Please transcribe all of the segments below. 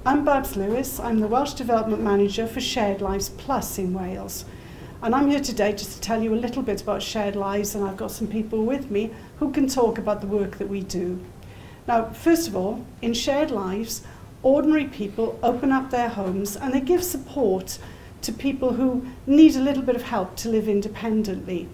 I'm Babs Lewis. I'm the Welsh Development Manager for Shared Lives Plus in Wales. And I'm here today just to tell you a little bit about Shared Lives, and I've got some people with me who can talk about the work that we do. Now, first of all, in Shared Lives, ordinary people open up their homes and they give support to people who need a little bit of help to live independently.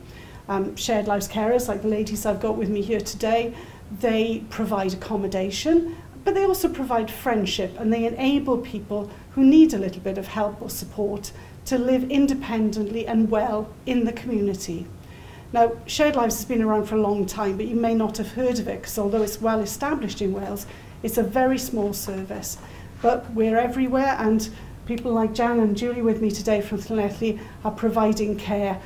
Shared Lives carers, like the ladies I've got with me here today, they provide accommodation, but they also provide friendship, and they enable people who need a little bit of help or support to live independently and well in the community. Now, Shared Lives has been around for a long time, but you may not have heard of it, because although it's well established in Wales, it's a very small service. But we're everywhere, and people like Jan and Julie with me today from Llanelli are providing care,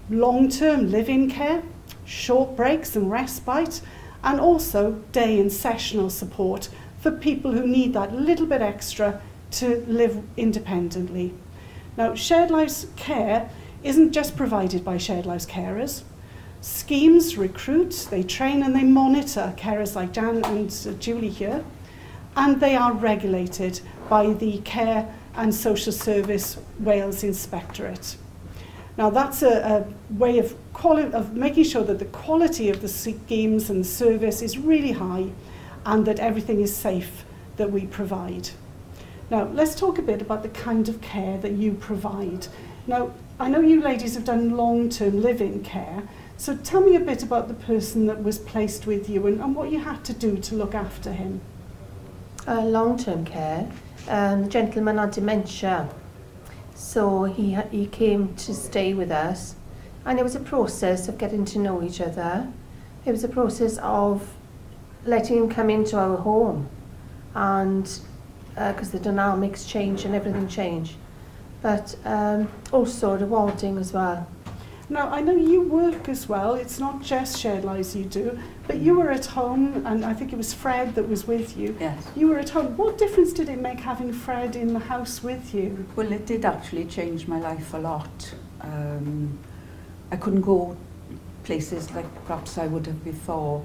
long-term live-in care, short breaks and respite, and also day and sessional support for people who need that little bit extra to live independently. Now, Shared Lives care isn't just provided by Shared Lives carers. Schemes recruit, they train and they monitor carers like Jan and Julie here, and they are regulated by the Care and Social Service Wales Inspectorate. Now, that's a way of making sure that the quality of the schemes and service is really high and that everything is safe that we provide. Now, let's talk a bit about the kind of care that you provide. Now, I know you ladies have done long-term live-in care, so tell me a bit about the person that was placed with you and what you had to do to look after him. Long-term care. The gentleman had dementia, so he came to stay with us, and it was a process of getting to know each other. It was a process of letting him come into our home, and because the dynamics change and everything changed, but also rewarding as well. Now, I know you work as well. It's not just Shared Lives you do, but you were at home, and I think it was Fred that was with you. Yes. You were at home. What difference did it make having Fred in the house with you? Well, it did actually change my life a lot. I couldn't go places like perhaps I would have before.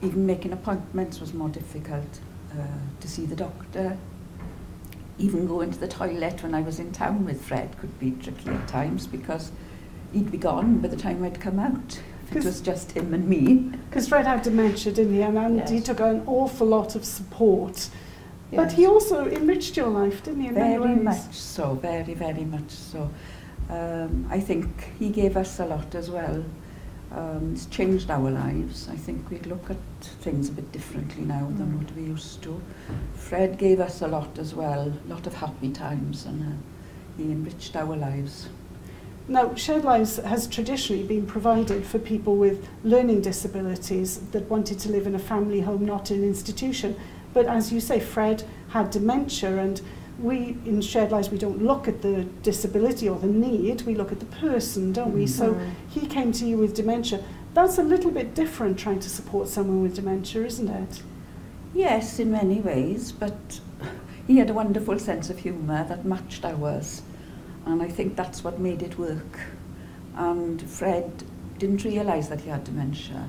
Even making appointments was more difficult. To see the doctor, even going to the toilet when I was in town with Fred could be tricky at times because he'd be gone by the time I'd come out. If it was just him and me. Because Fred had dementia, didn't he? And Yes. he took an awful lot of support. Yes. But he also enriched your life, didn't he? In many Very ways? much so, very, very much so. I think he gave us a lot as well. It's changed our lives. I think we look at things a bit differently now than what we used to. Fred gave us a lot as well, a lot of happy times, and he enriched our lives. Now, Shared Lives has traditionally been provided for people with learning disabilities that wanted to live in a family home, not in an institution. But as you say, Fred had dementia, and we, in Shared Lives, we don't look at the disability or the need, we look at the person, don't we? So he came to you with dementia. That's a little bit different, trying to support someone with dementia, isn't it? Yes, in many ways, but he had a wonderful sense of humour that matched ours. And I think that's what made it work. And Fred didn't realise that he had dementia,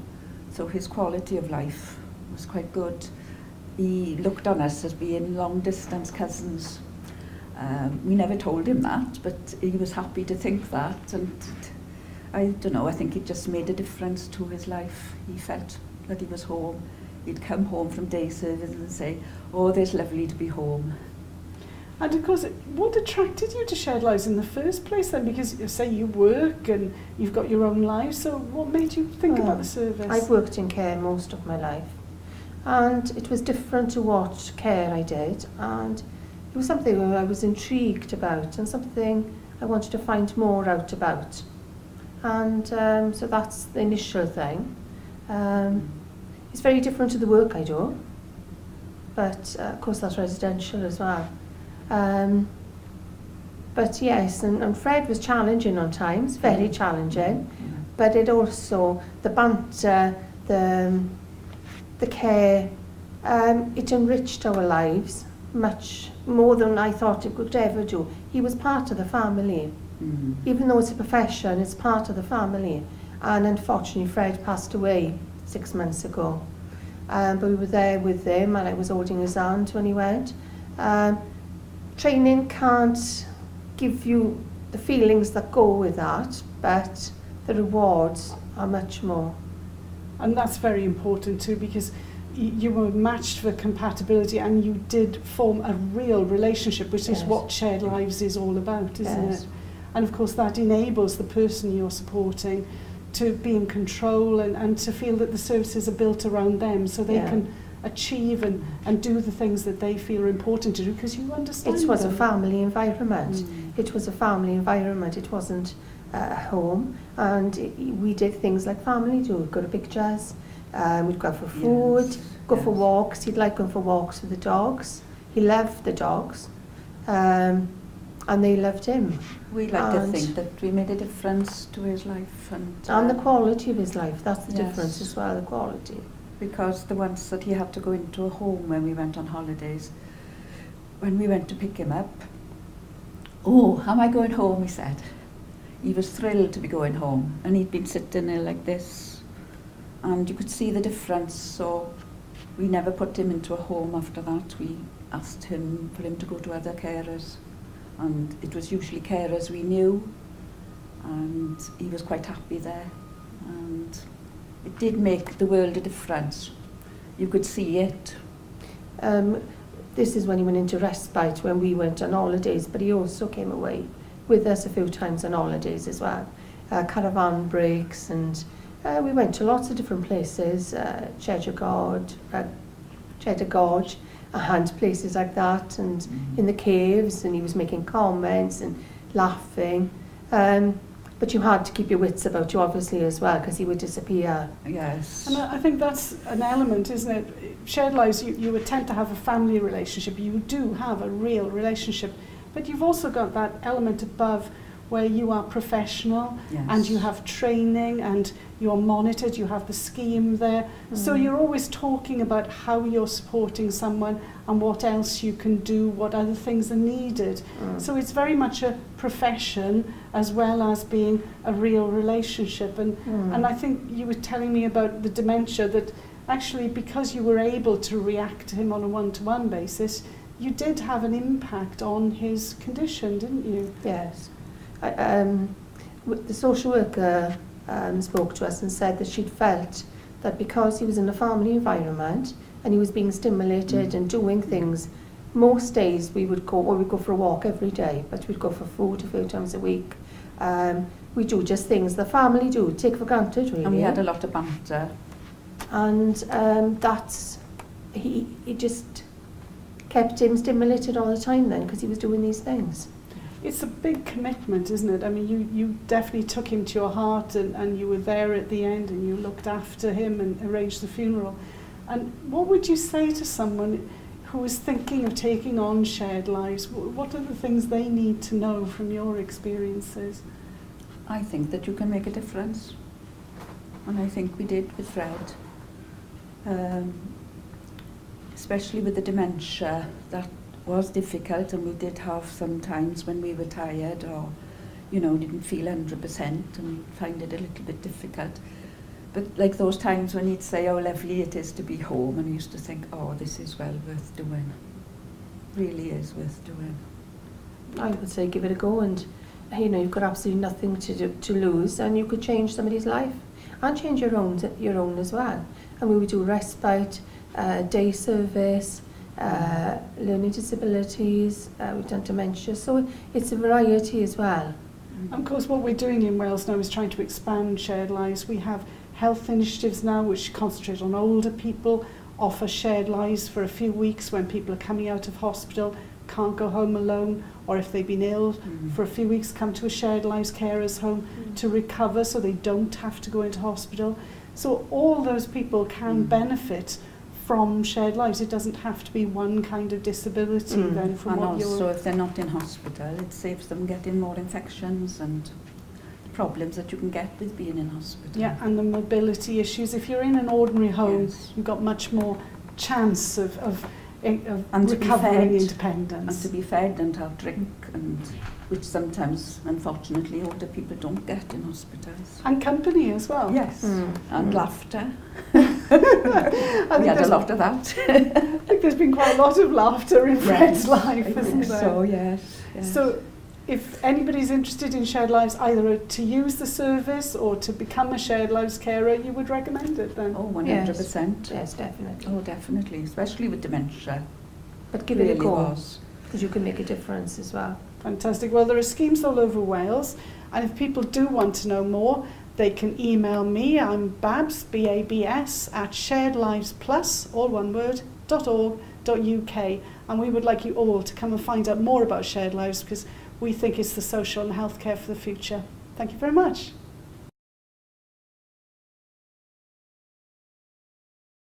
so his quality of life was quite good. He looked on us as being long-distance cousins. We never told him that, but he was happy to think that. And I don't know, I think it just made a difference to his life. He felt that he was home. He'd come home from day service and say, "Oh, it's lovely to be home." And of course, what attracted you to Shared Lives in the first place then? Because you say you work and you've got your own life, so what made you think about the service? I've worked in care most of my life, and it was different to what care I did, and it was something I was intrigued about and something I wanted to find more out about. And so that's the initial thing. It's very different to the work I do, but of course that's residential as well. But yes, and Fred was challenging on times, very challenging, but it also, the banter, the care, it enriched our lives much more than I thought it could ever do. He was part of the family. Even though it's a profession, it's part of the family. And unfortunately, Fred passed away 6 months ago. But we were there with him, and I was holding his hand when he went. Training can't give you the feelings that go with that, but the rewards are much more. And that's very important too, because you were matched for compatibility and you did form a real relationship, which is what shared lives is all about, isn't it? And of course that enables the person you're supporting to be in control and to feel that the services are built around them, so they can achieve and do the things that they feel are important to do, because you understand It was them. a family environment. It was a family environment. It wasn't a home. And we did things like family do. We'd go to pictures, we'd go for food, go for walks. He'd like going for walks with the dogs. He loved the dogs. And they loved him. We like to think that we made a difference to his life. And the quality of his life, that's the difference as well, the quality. Because the ones that he had to go into a home when we went on holidays, when we went to pick him up, "Oh, am I going home?" he said. He was thrilled to be going home, and he'd been sitting there like this, and you could see the difference. So we never put him into a home after that. We asked him for him to go to other carers, and it was usually carers we knew, and he was quite happy there. And it did make the world a difference. You could see it. This is when he went into respite when we went on holidays, but he also came away with us a few times on holidays as well. Caravan breaks, and we went to lots of different places, Cheddar Gorge, and places like that, and in the caves, and he was making comments and laughing. But you had to keep your wits about you, obviously, as well, because he would disappear. Yes. And I think that's an element, isn't it? Shared lives, you attempt to have a family relationship. You do have a real relationship. But you've also got that element above where you are professional and you have training and you're monitored, you have the scheme there. So you're always talking about how you're supporting someone and what else you can do, what other things are needed. So it's very much a profession as well as being a real relationship. And I think you were telling me about the dementia, that actually because you were able to react to him on a one-to-one basis, you did have an impact on his condition, didn't you? Yes. The social worker spoke to us and said that she'd felt that because he was in a family environment and he was being stimulated and doing things, most days we'd go for a walk every day, but we'd go for food a few times a week. We do just things the family do, take for granted really. And we had a lot of banter. And he just kept him stimulated all the time then, because he was doing these things. It's a big commitment, isn't it? I mean, you definitely took him to your heart and you were there at the end and you looked after him and arranged the funeral. And what would you say to someone who is thinking of taking on shared lives? What are the things they need to know from your experiences? I think that you can make a difference. And I think we did with Fred. Especially with the dementia, that was difficult, and we did have some times when we were tired or, didn't feel 100% and find it a little bit difficult. But like those times when he'd say how lovely it is to be home, and I used to think, oh, this is well worth doing. Really is worth doing. I would say give it a go, and you've got absolutely nothing to lose, and you could change somebody's life and change your own as well. And we would do respite, day service, learning disabilities, we've done dementia, so it's a variety as well. Of course, what we're doing in Wales now is trying to expand shared lives. We have health initiatives now which concentrate on older people, offer shared lives for a few weeks when people are coming out of hospital, can't go home alone, or if they've been ill for a few weeks, come to a shared lives carers home to recover so they don't have to go into hospital. So all those people can benefit from shared lives. It doesn't have to be one kind of disability then from and what also if they're not in hospital, it saves them getting more infections and problems that you can get with being in hospital. Yeah, and the mobility issues. If you're in an ordinary home, you've got much more chance of recovering independence. And to be fed and have drink and which sometimes, unfortunately, older people don't get in hospitals. And company as well. Yes, and laughter. I We think had a lot of that. I think there's been quite a lot of laughter in Fred's life, I isn't think there? so, yes. So if anybody's interested in Shared Lives, either to use the service or to become a Shared Lives carer, you would recommend it then? Oh, 100%. Yes, definitely. Oh, definitely, especially with dementia. But give Really it a go, was. because you can make a difference as well. Fantastic. Well, there are schemes all over Wales, and if people do want to know more, they can email me. I'm Babs, B-A-B-S, at sharedlivesplus, all one word, .org.uk. And we would like you all to come and find out more about Shared Lives, because we think it's the social and healthcare for the future. Thank you very much.